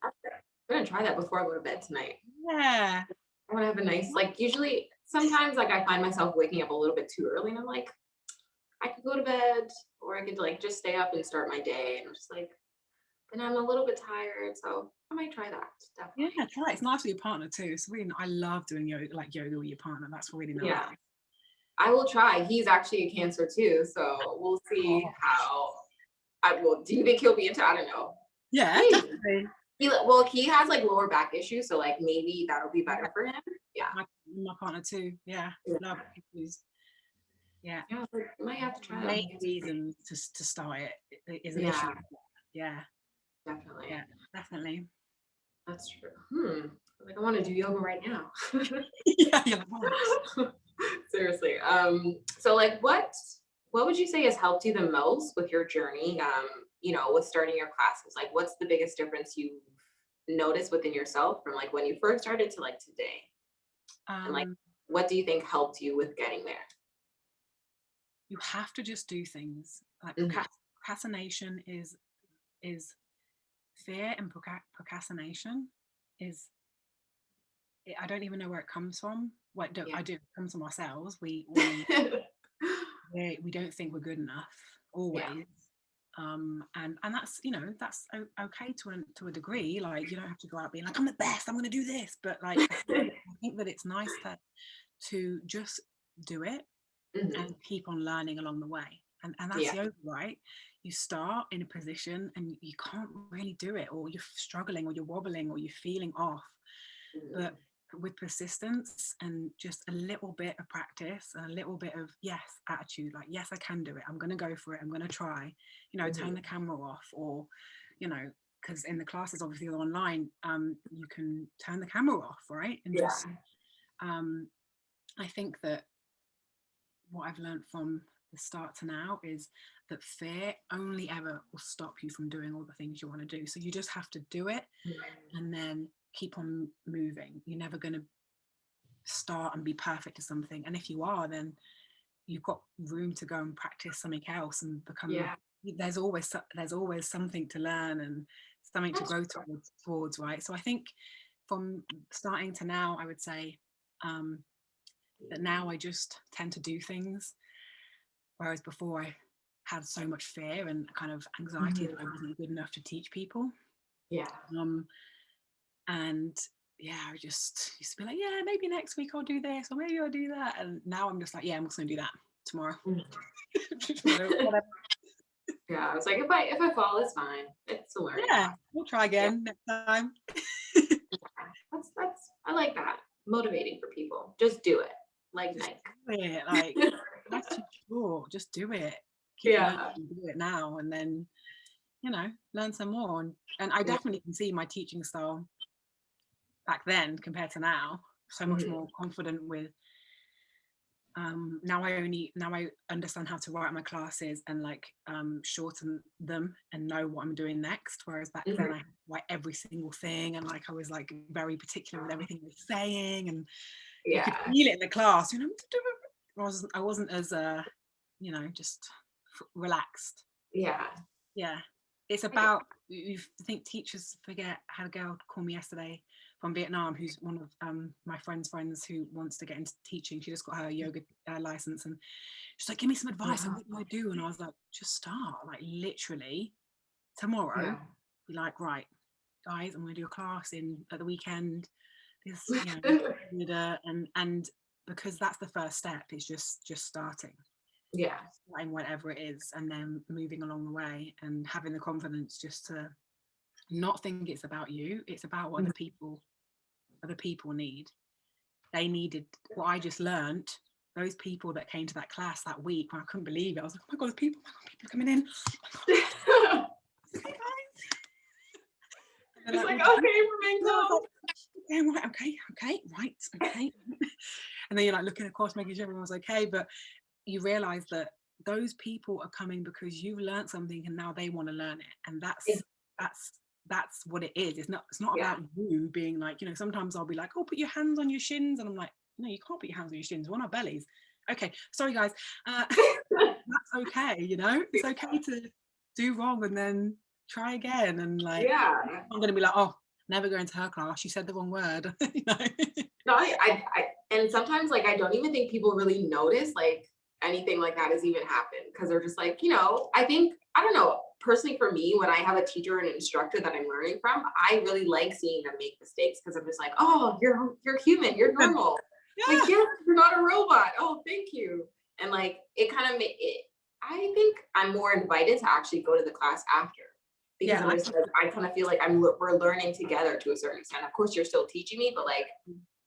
I'm gonna try that before I go to bed tonight. Yeah. I want to have a nice, like usually sometimes like I find myself waking up a little bit too early and I'm like, I could go to bed or I could like just stay up and start my day. And I'm just like, and I'm a little bit tired. So I might try that. Definitely. Yeah, try it. It's nice with your partner too. It's really, I love doing yoga with your partner. That's really nice. Yeah. I will try. He's actually a Cancer too. So we'll see how do you think he'll be into, I don't know. Yeah, Maybe. definitely. He has like lower back issues, so like maybe that'll be better for him. Yeah. My partner too. Yeah. Love issues. Yeah. Yeah, I might have to try Main reasons to start it is an issue. Yeah. Definitely. Yeah, definitely. That's true. Like I want to do yoga right now. Yeah, you're like, oh. Seriously. So like what would you say has helped you the most with your journey? With starting your classes? Like what's the biggest difference you've noticed within yourself from like when you first started to like today? And like what do you think helped you with getting there? You have to just do things. Like procrastination is fear, and procrastination is, I don't even know where it comes from. I do, it comes from ourselves. We don't think we're good enough always. And that's, that's okay to a degree. Like you don't have to go out being like, I'm the best, I'm going to do this. But like I think that it's nice to just do it and keep on learning along the way. And that's yoga, right? You start in a position and you can't really do it, or you're struggling, or you're wobbling, or you're feeling off. But with persistence and just a little bit of practice and a little bit of attitude, like yes, I can do it, I'm going to go for it, I'm going to try, turn the camera off, or because in the classes obviously they're online, you can turn the camera off, right? And just I think that what I've learned from the start to now is that fear only ever will stop you from doing all the things you want to do. So you just have to do it and then keep on moving. You're never going to start and be perfect at something. And if you are, then you've got room to go and practice something else and become, there's always something to learn and something to grow towards, right? So I think from starting to now, I would say that now I just tend to do things, whereas before I had so much fear and kind of anxiety that I wasn't good enough to teach people. And I just used to be like, maybe next week I'll do this, or maybe I'll do that. And now I'm just like, I'm just gonna do that tomorrow. Whatever. Yeah, I was like, if I fall, it's fine. It's a learning. Yeah, we'll try again next time. That's I like that. Motivating for people. Just do it. Like Just Nike. do it. Like, life's too short. Just do it. Keep learning, Yeah. do it now, and then, you know, learn some more. And I definitely can see my teaching style back then compared to now. So much more confident with. Now I understand how to write my classes and like shorten them and know what I'm doing next. Whereas back then I had to write every single thing, and like I was like very particular with everything I was saying, and you could feel it in the class. You know, I wasn't as you know, just relaxed. Yeah. Yeah, it's about. I think teachers forget. I had a girl call me yesterday from Vietnam who's one of my friend's friends who wants to get into teaching. She just got her yoga license, and she's like, give me some advice. And what do I do? And I was like, just start, like literally tomorrow. Be like, right, guys, I'm going to do a class at the weekend. This, you know, and because that's the first step, is just starting. Yeah. Starting whatever it is, and then moving along the way, and having the confidence just to not think it's about you. It's about what other people need. They needed what I just learned. Those people that came to that class that week, I couldn't believe it. I was like, oh my god, people are coming in. It's like, okay, we're being told. Yeah, right, okay, right, okay. And then you're like looking across, making sure everyone was okay. But you realize that those people are coming because you've learned something, and now they want to learn it. And that's what it is. It's not about you being like, you know, sometimes I'll be like, oh, put your hands on your shins, and I'm like, no, you can't put your hands on your shins, we're on our bellies. Okay, sorry guys. That's okay, you know, it's okay to do wrong and then try again. And like, I'm gonna be like, oh, never go into her class, she said the wrong word. You know? No, I and sometimes like I don't even think people really notice like anything like that has even happened, because they're just like, you know, I think, I don't know, personally for me, when I have a teacher and an instructor that I'm learning from, I really like seeing them make mistakes, because I'm just like, oh, you're human, you're normal. Yeah. Like, yeah, you're not a robot. Oh, thank you. And like it kind of made it, I think I'm more invited to actually go to the class after, because I'm just like, I kind of feel like we're learning together to a certain extent. Of course, you're still teaching me, but like,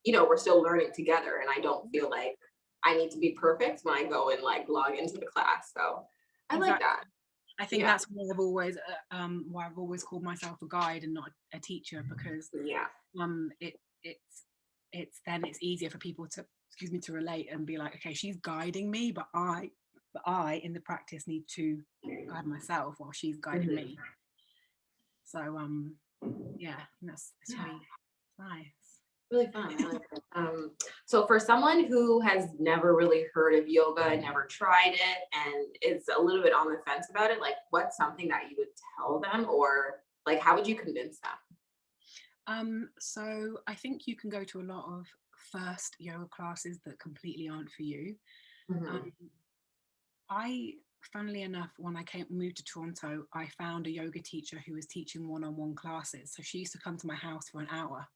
you know, we're still learning together, and I don't feel like I need to be perfect when I go and like log into the class. So I like that. I think that's why I've always called myself a guide and not a teacher, because it's then it's easier for people to relate and be like, okay, she's guiding me, but I in the practice need to guide myself while she's guiding me. So it's really nice. Really fun. I like it. So for someone who has never really heard of yoga, never tried it, and is a little bit on the fence about it, like what's something that you would tell them, or like how would you convince them? So I think you can go to a lot of first yoga classes that completely aren't for you. I, funnily enough, when I moved to Toronto, I found a yoga teacher who was teaching one-on-one classes. So she used to come to my house for an hour.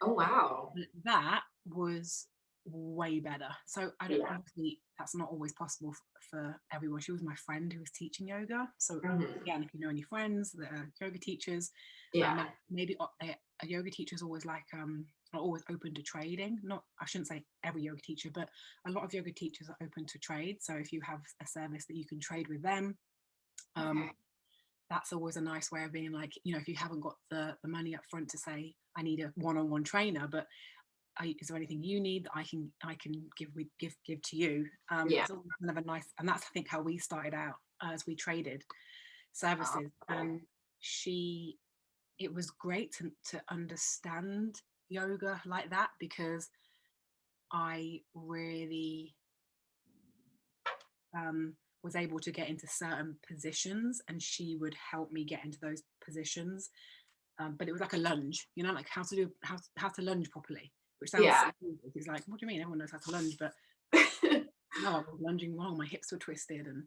Oh wow. That was way better. So I don't obviously that's not always possible for everyone. She was my friend who was teaching yoga. So again, if you know any friends that are yoga teachers, maybe a yoga teacher is always like are always open to trading. Not, I shouldn't say every yoga teacher, but a lot of yoga teachers are open to trade. So if you have a service that you can trade with them, that's always a nice way of being like, you know, if you haven't got the money up front to say, I need a one-on-one trainer, but is there anything you need that I can give to you? It's always kind of a nice, and that's I think how we started out as we traded services. And it was great to understand yoga like that, because I really was able to get into certain positions, and she would help me get into those positions. But it was like a lunge, you know, like how to lunge properly, which sounds it's like, what do you mean? Everyone knows how to lunge, but no, I was lunging wrong. My hips were twisted, and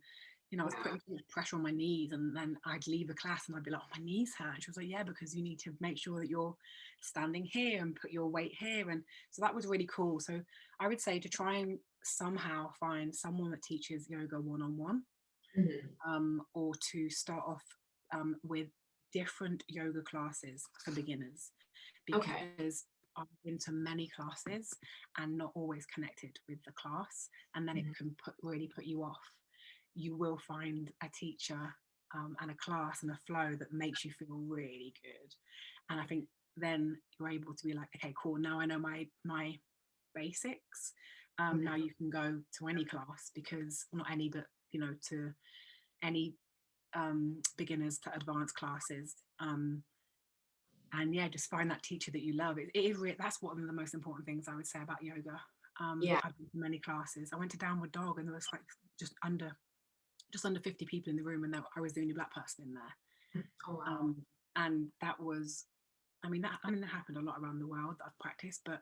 you know, I was putting too much pressure on my knees, and then I'd leave a class and I'd be like, oh, my knees hurt. And she was like, yeah, because you need to make sure that you're standing here and put your weight here. And so that was really cool. So I would say to try and somehow find someone that teaches yoga one-on-one, or to start off with different yoga classes for beginners, Okay. because I've been to many classes and not always connected with the class, and then it can really put you off. You will find a teacher and a class and a flow that makes you feel really good, and I think then you're able to be like, okay, cool, now I know my basics. Now you can go to any class, because not any, but to any beginners to advanced classes. And yeah, just find that teacher that you love. That's one of the most important things I would say about yoga. Yeah. I've been to many classes. I went to Downward Dog, and there was like just under 50 people in the room, and I was the only black person in there. Oh, wow. And that was, that happened a lot around the world that I've practiced, but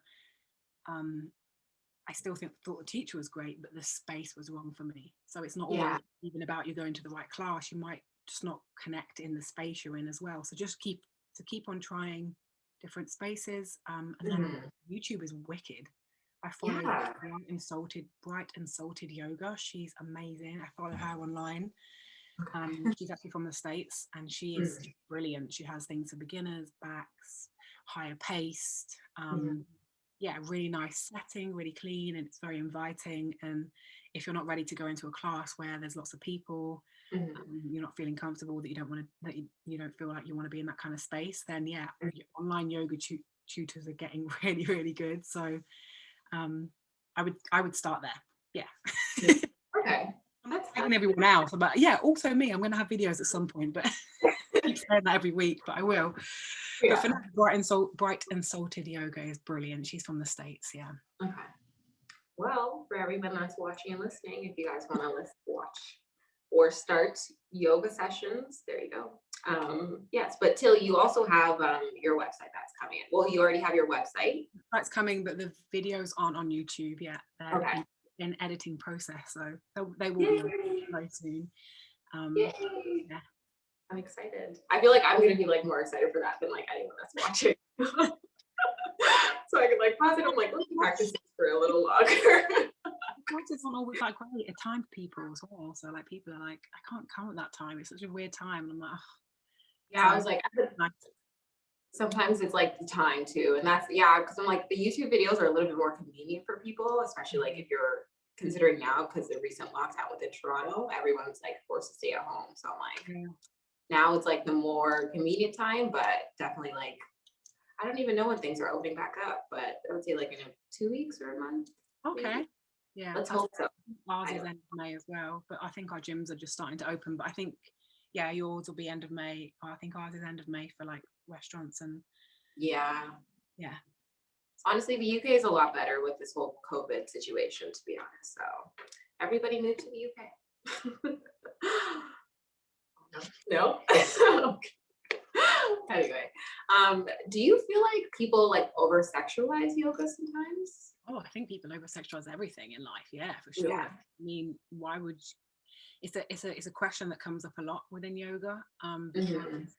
I still thought the teacher was great, but the space was wrong for me. So it's not always even about you going to the right class. You might just not connect in the space you're in as well. So just keep on trying different spaces. And then YouTube is wicked. I follow Bright and Salted Yoga. She's amazing. I follow her online. She's actually from the States, and she is brilliant. She has things for beginners, backs, higher paced. Yeah, really nice setting, really clean, and it's very inviting. And if you're not ready to go into a class where there's lots of people, you're not feeling comfortable, that you don't want to, that you don't feel like you want to be in that kind of space, then yeah, online yoga tutors are getting really, really good. So I would start there. Yeah. Okay. That's taking everyone else, but yeah, also me. I'm going to have videos at some point, but I keep saying that every week, but I will. Yeah. But for now, Bright and Salted Yoga is brilliant. She's from the States. Yeah. Okay. Well, for everyone that's watching and listening, if you guys want to watch or start yoga sessions, there you go. Yes, but Till, you also have your website that's coming in. Well, you already have your website. That's coming, but the videos aren't on YouTube yet. They're Okay. in editing process, so they will be very soon. Yay. Yeah. I'm excited. I feel like I'm gonna be like more excited for that than like anyone that's watching. So I can like pause it. I'm like, let me practice this for a little longer. Classes aren't always like great at time for people as well. So like people are like, I can't come at that time. It's such a weird time. And I'm like, oh. Yeah, I was like, sometimes it's like the time too, and that's because I'm like the YouTube videos are a little bit more convenient for people, especially like if you're considering now because the recent lockdown within Toronto, everyone's like forced to stay at home. So I'm like, now it's like the more convenient time, but definitely like I don't even know when things are opening back up, but I would say like in 2 weeks or a month. Okay. Maybe. Yeah. Let's hope so. Ours is end of May as well, but I think our gyms are just starting to open. But I think, yeah, yours will be end of May. I think ours is end of May for like restaurants and. Yeah. Yeah. Honestly, the UK is a lot better with this whole COVID situation, to be honest. So everybody moved to the UK. No. Anyway, do you feel like people like over sexualize yoga sometimes? Oh, I think people over sexualize everything in life. Yeah, for sure. Yeah. I mean, why would it's a question that comes up a lot within yoga. Because,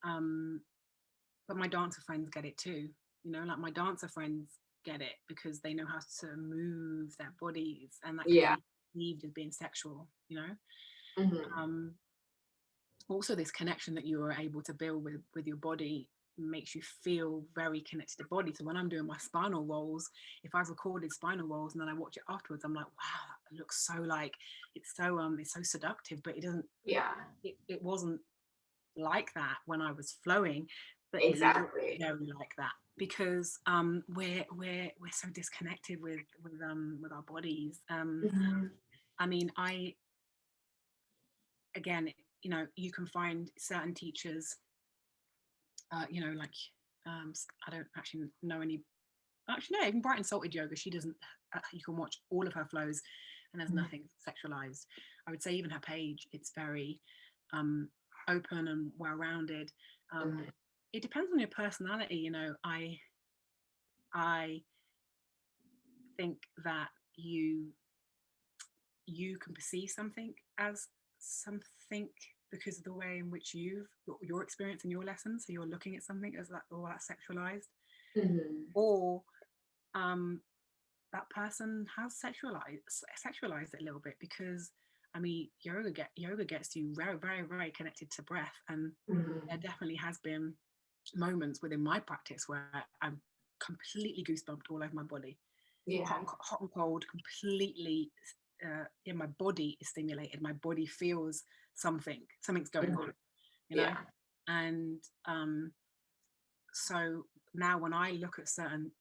but my dancer friends get it too. Like my dancer friends get it because they know how to move their bodies, and that can be perceived as being sexual. Also, this connection that you are able to build with your body makes you feel very connected to body. So when I'm doing my spinal rolls, if I've recorded spinal rolls and then I watch it afterwards, I'm like, wow, that looks so like it's so seductive, but it doesn't. Yeah. It wasn't like that when I was flowing, but Exactly. it's very like that because we're so disconnected with our bodies. I mean, again, you can find certain teachers, like I don't actually know any. Actually, no, even Bright and Salted Yoga, she doesn't. You can watch all of her flows, and there's nothing sexualized. I would say even her page, it's very open and well-rounded. It depends on your personality. I think that you can perceive something as something because of the way in which your experience in your lessons. So you're looking at something as that all that sexualized, or that person has sexualized it a little bit because I mean, yoga gets you very, very, very connected to breath, and there definitely has been moments within my practice where I'm completely goosebumped all over my body, Yeah. hot and cold, completely. My body is stimulated. My body feels something's going on, you know. Yeah. And so now when I look at certain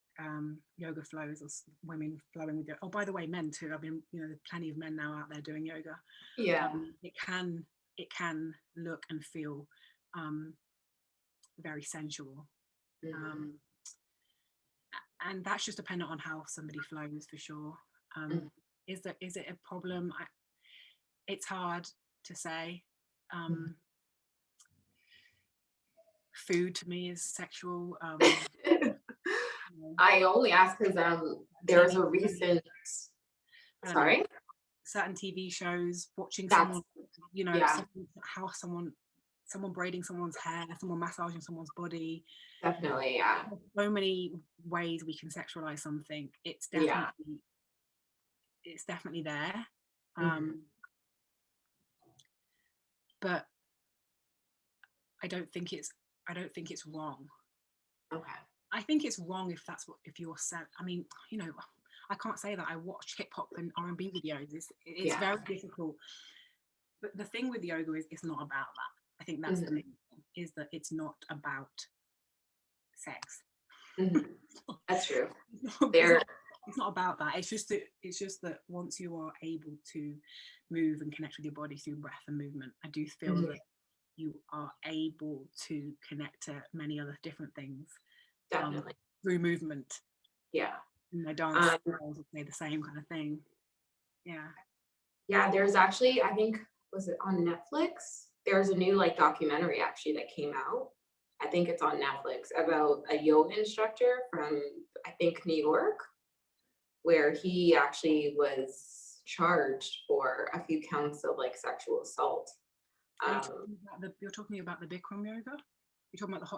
yoga flows or women flowing with yoga, oh, by the way, men too. I mean, there's plenty of men now out there doing yoga. Yeah. It can look and feel very sensual. And that's just dependent on how somebody flows, for sure. Is it a problem? It's hard to say. Food to me is sexual. I only ask because there's a recent, sorry, certain TV shows, watching that's, someone, someone braiding someone's hair, someone massaging someone's body. definitely, yeah. There's so many ways we can sexualize something. It's definitely there. But I don't think it's wrong. Okay. I think it's wrong if you're set. I mean, I can't say that I watch hip hop and R&B videos. It's very difficult. But the thing with yoga is it's not about that. I think that's the main thing, is that it's not about sex. That's true. It's not about that. It's just that once you are able to move and connect with your body through breath and movement, I do feel that you are able to connect to many other different things. Definitely. Through movement. Yeah. And my dance would say the same kind of thing. Yeah. Yeah, there's actually, I think, was it on Netflix? There's a new documentary actually that came out. I think it's on Netflix about a yoga instructor from, I think, New York, where he actually was charged for a few counts of sexual assault. You're talking about the Bikram yoga? You're talking about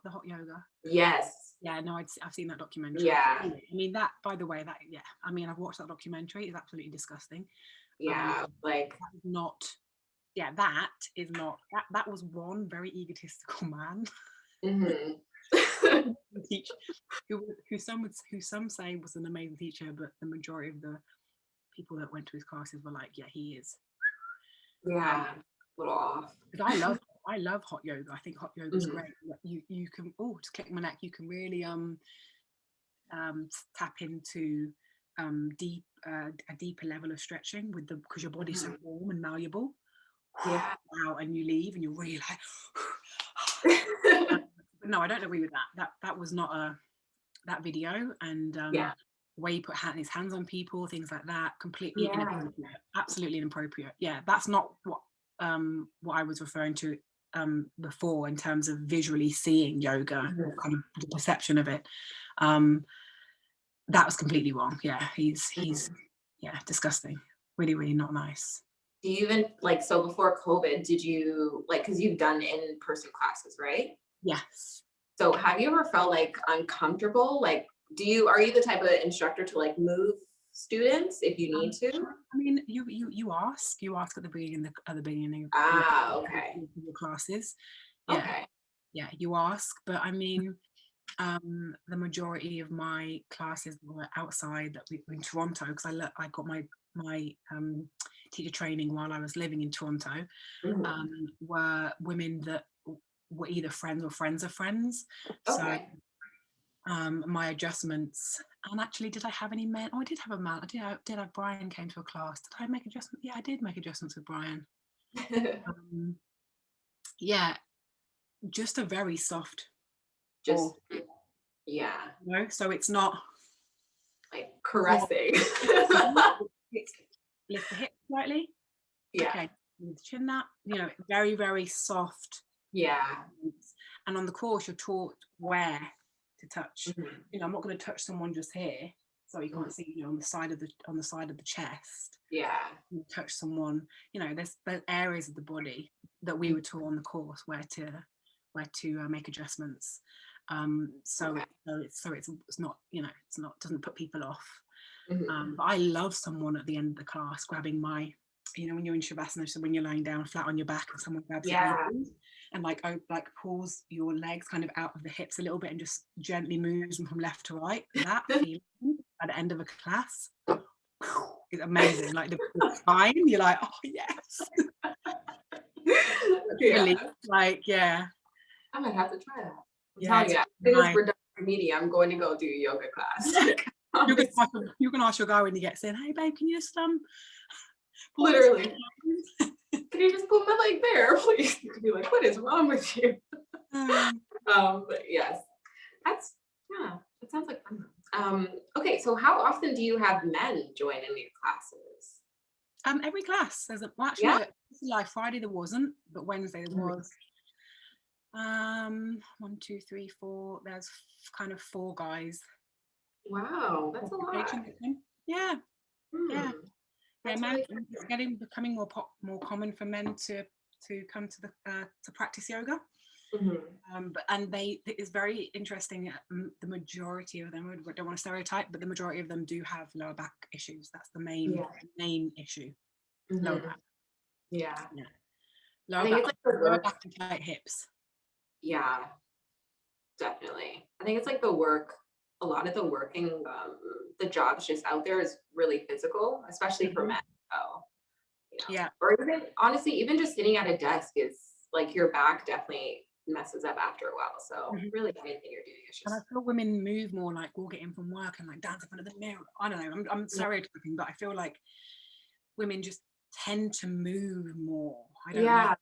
the hot yoga? Yes. Yeah, no, I've seen that documentary. Yeah. I mean, that, by the way, I mean, I've watched that documentary. It's absolutely disgusting. Yeah, that is not, that was one very egotistical man. who some say was an amazing teacher, but the majority of the people that went to his classes were like, yeah, he is. Yeah, a little off. But I love hot yoga. I think hot yoga is great. You can just click my neck. You can really tap into a deeper level of stretching because your body's so warm and malleable. Yeah. Wow, and you leave and you're really like. No, I don't agree with that. That was not that video, and the way he put his hands on people, things like that, completely inappropriate. Absolutely inappropriate. Yeah, that's not what I was referring to before in terms of visually seeing yoga, or kind of the perception of it. That was completely wrong. Yeah, he's disgusting. Really, really not nice. Do you even so before COVID, did you because you've done in-person classes, right? Yes. So have you ever felt uncomfortable? Are you the type of instructor to move students if you need to? I mean, you ask at the beginning Okay. of your classes. Yeah. Okay. Yeah, you ask, but I mean, the majority of my classes were outside in Toronto, because I got my teacher training while I was living in Toronto. Were women that were either friends or friends of friends. Okay. So my adjustments, and actually, did I have any men? Oh, I did have a man. I did have Brian came to a class. Did I make adjustments? Yeah, I did make adjustments with Brian. Yeah, just a very soft. Yeah. So it's not caressing. Lift the hip slightly. Yeah. Okay. Chin that. Very, very soft. Yeah. And on the course, you're taught where to touch. I'm not going to touch someone just here, so you can't see. On the side of the chest. Yeah. You touch someone. There's areas of the body that we were taught on the course where to make adjustments. So it's not, it's not, doesn't put people off. But I love someone at the end of the class grabbing my you know, when you're in Shavasana, so when you're lying down flat on your back and someone grabs your Yeah. ankles and like pulls your legs kind of out of the hips a little bit and just gently moves them from left to right. That feeling at the end of a class is amazing. Like the spine, you're like, oh yes. Yeah. Relief. Like, yeah. I might have to try that. I'm Yeah, telling it's you, as soon as nice. we're done with media, I'm going to go do a yoga class. Yeah. Like, You can ask your guy when he gets in, hey babe, can you just pull this literally, leg? can you just put my leg there, please? You could be like, what is wrong with you? But yes, that's, yeah, that sounds like fun. Okay, so how often do you have men join in your classes? Every class there's a, well, actually Yeah. no, like Friday there wasn't, but Wednesday there was. 1, 2, 3, 4. There's kind of 4 guys. Wow, that's a lot. Yeah, yeah, That's men. really It's becoming more common for men to come to the to practice yoga. And it's very interesting. The majority of them, I don't want to stereotype, but the majority of them do have lower back issues. That's the main issue. Lower back. Yeah. Yeah. I think it's like the lower work. back and tight hips. Yeah, definitely. I think it's like the work. A lot of the working, the jobs just out there is really physical, especially for men. So, you know. Yeah. Or even honestly, even just sitting at a desk is like your back definitely messes up after a while. So really anything you're doing is And I just. feel women move more, like we'll get in from work and like dance in front of the mirror. I don't know. I'm stereotyping, but I feel like women just tend to move more. I don't know.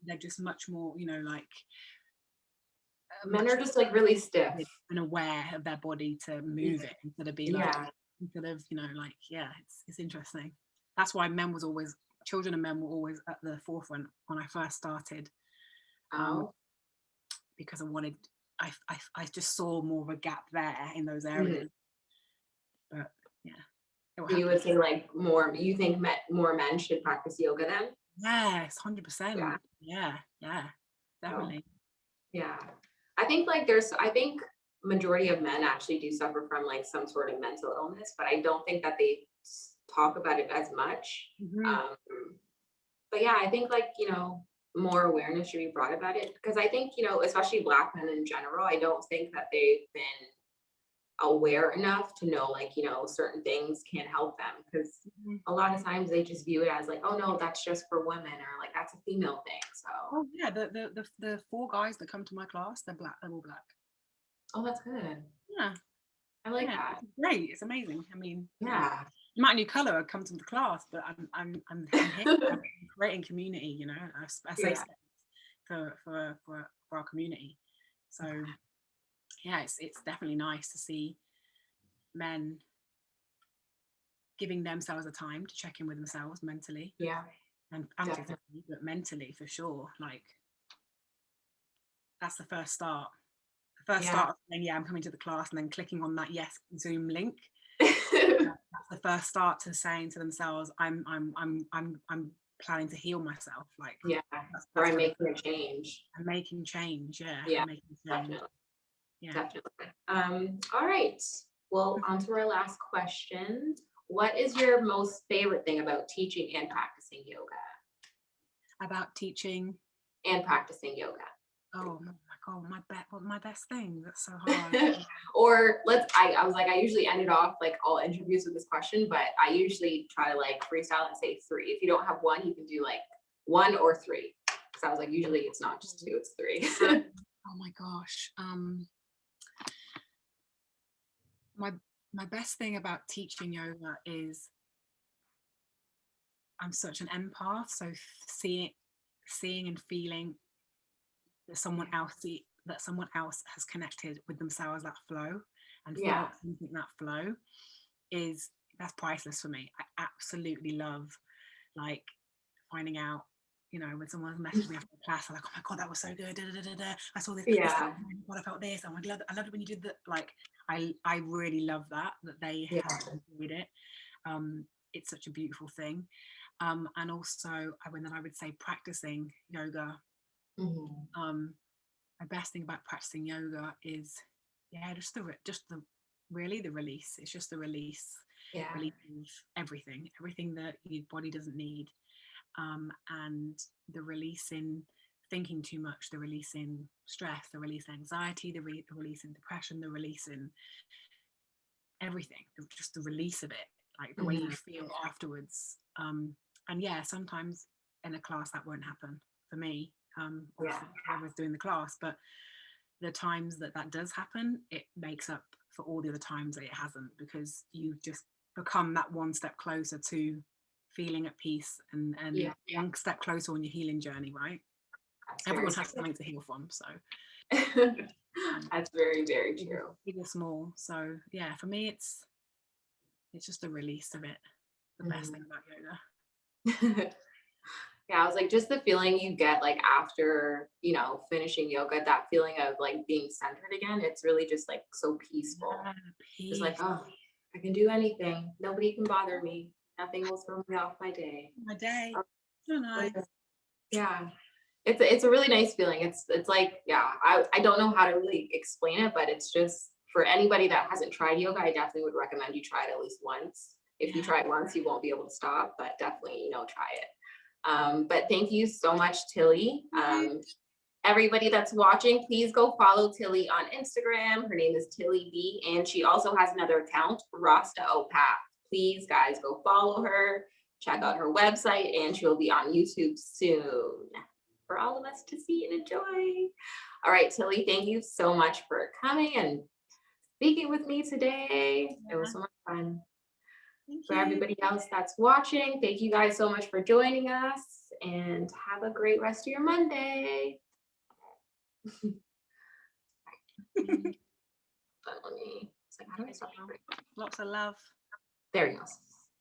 They're just much more, you know, like Men are just like really stiff and aware of their body to move it instead of you know, like, yeah, it's interesting. That's why children and men were always at the forefront when I first started. Because I just saw more of a gap there in those areas. But yeah. So you would say like you think more men should practice yoga then? Yes, 100%. Yeah, definitely. Yeah. I think majority of men actually do suffer from like some sort of mental illness, but I don't think that they talk about it as much. But yeah, I think like, more awareness should be brought about it because I think, especially Black men in general, I don't think that they've been aware enough to know like, certain things can't help them because a lot of times they just view it as like, oh no, that's just for women or like that's a female thing. So oh yeah, the 4 guys that come to my class, they're all black. Oh, that's good. Yeah, I like that. It's great. It's amazing. I mean, yeah. You might new color come to the class, but I'm here. I'm creating community, you know, a safe space for our community. So yeah, it's definitely nice to see men giving themselves a time to check in with themselves mentally. Yeah. And physically, but mentally for sure. Like that's the first start. The first start of saying, yeah, I'm coming to the class and then clicking on that yes Zoom link. That's the first start to saying to themselves, I'm planning to heal myself. Like that's or I'm making a change. I'm making change, Definitely. All right. Well, on to our last question. What is your most favorite thing about teaching and practicing yoga? About teaching and practicing yoga. Oh my god, my best thing. That's so hard. Or I was like, I usually ended off like all interviews with this question, but I usually try to like freestyle and say 3. If you don't have one, you can do like 1 or 3. Because I was like, usually it's not just 2, it's 3. Oh my gosh. My best thing about teaching yoga is I'm such an empath, so seeing and feeling that someone else has connected with themselves, that flow, and felt something, that flow that's priceless for me. I absolutely love like finding out, you know, when someone's messaged me after class, I'm like, oh my god, that was so good. I saw this. Oh my god, I felt this. Oh my god, I loved it when you did that. Like I really love that they have enjoyed it. It's such a beautiful thing. And also when I would say practicing yoga, my best thing about practicing yoga is just the release. It's just the release of everything that your body doesn't need. and the releasing thinking too much, the releasing stress, the release anxiety, the releasing depression, the releasing everything, just the release of it, like the way you feel afterwards. And yeah, sometimes in a class that won't happen for me. Obviously, I was doing the class, but the times that does happen, it makes up for all the other times that it hasn't, because you just become that one step closer to feeling at peace and one step closer on your healing journey, right? Everyone has something to heal from, so that's very, very true. Big or small. So yeah, for me it's just a release of it. The best thing about yoga. Yeah, I was like, just the feeling you get like after, you know, finishing yoga, that feeling of like being centered again, it's really just like so peaceful. Just like, oh, I can do anything. Nobody can bother me. Nothing will throw me off my day. So nice. Yeah. It's a really nice feeling. It's like, yeah, I don't know how to really explain it, but it's just for anybody that hasn't tried yoga, I definitely would recommend you try it at least once. If you try it once, you won't be able to stop, but definitely, you know, try it. But thank you so much, Tilly. Everybody that's watching, please go follow Tilly on Instagram. Her name is Tilly B, and she also has another account, Rasta. Please, guys, go follow her. Check out her website, and she'll be on YouTube soon for all of us to see and enjoy. All right, Tilly, thank you so much for coming and speaking with me today. It was so much fun. For everybody else that's watching, thank you guys so much for joining us, and have a great rest of your Monday. Let me, it's like, how do I stop? Lots of love. There we go.